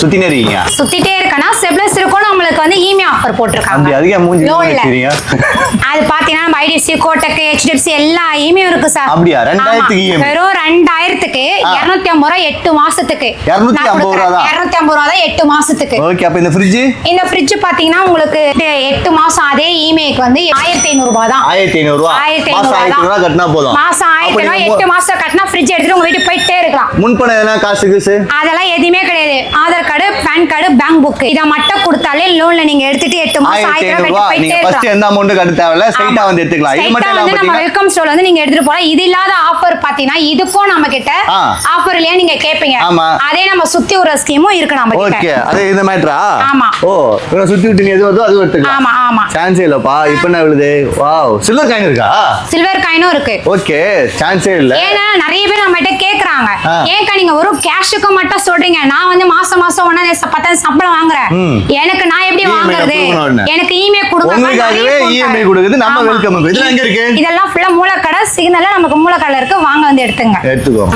சுத்தினே இருக்கீங்க. சுத்திட்டே இருக்கனா ஸ்டெப்லெஸ் இருக்கும். நம்மளுக்கு வந்து இஎம்ஐ ஆஃபர் போட்டிருக்காங்க. அதுக்கு மூஞ்சி வச்சிரீங்க. அது பாத்தீங்கன்னா நம்ம ஐடிஎஃப்சி, கோட்டக், ஹெச்டிஎஃப்சி எல்லா இஎம்ஐ இருக்கு சார். அப்படியே 2000க்கு இஎம்ஐ. வெறும் 2000க்கு 250 ரூபாய் 8 மாசத்துக்கு. 250 ரூபாய் தான். 250 ரூபாய் தான் 8 மாசத்துக்கு. ஓகே. அப்ப இந்த ஃப்ரிட்ஜ் பாத்தீங்கன்னா உங்களுக்கு 8 மாசம் அதே இஎம்ஐக்கு வந்து 1500 ரூபாய் தான். 1500 ரூபாய். மாசம் 1500 ரூபாய் கட்டினா போதும். மாசம் 1000 ரூபாய் 8 மாசம் கட்டினா ஃப்ரிட்ஜ் எடுத்துட்டு உங்க வீட்டுக்கு போயிட்டே இருக்கலாம். முன்பணம் எதனா காசுக்கு அதெல்லாம் எதுவுமே கிடையாது. Aadhaar card, PAN card, bank book இத மட்டும் கொடுத்தாலே லோன்ல நீங்க எடுத்துட்டு 8 மாசம் 1000 ரூபாய் கட்டி போயிட்டே ஃபர்ஸ்ட் எந்த அமௌண்ட் கட்ட தேவையில்ல, ஸ்ட்ரைட்டா வந்து எடுத்துக்கலாம். இது மட்டும் இல்லாம நம்ம வெல்கம் ஸ்டோர்ல வந்து நீங்க எடுத்துட்டு போலாம். இது இல்லாத ஆஃபர் பாத்தீங்கன்னா இதுக்கும் நம்ம கிட்ட ஆஃபர் இல்லையா நீங்க கேப்பீங்க. அதே நம்ம சுத்தி ஒரு ஸ்கீமும் இருக்கு நம்ம கிட்ட. ஓகே. அது இந்த மேட்டரா? ஆமா. ஓ, இவங்க சுத்தி விட்டு நீ எது வருதோ அது எடுத்துக்கலாம். ஆமா ஆமா. சான்ஸே இல்லப்பா. இப்போ என்ன விழுது? வாவ், சில்வர் காயின் இருக்கா? சில்வர் காயினும் இருக்கு. ஓகே, சான்ஸே இல்ல. ஏன்னா நிறைய பேர் நம்ம கிட்ட கேக்குறாங்க, ஏன்க்கா நீங்க ஒரு கேஷுக்கு மட்டும் சொல்றீங்க? நான் வந்து மாசம் மாசம் 1000 சம்பளம் வாங்குறேன், எனக்கு நான் எப்படி வாங்குறது? எனக்கு இஎம்ஐ கொடுங்க. உங்களுக்காகவே இஎம்ஐ கொடுக்குது நம்ம வெல்கம். இதெல்லாம் எங்க இருக்கு? இதெல்லாம் ஃபுல்லா மூலக்கடை சிக்னல்ல நமக்கு மூலக்கடை இருக்கு. வாங்க வந்து எடுத்துங்க. எடுத்துக்கோ.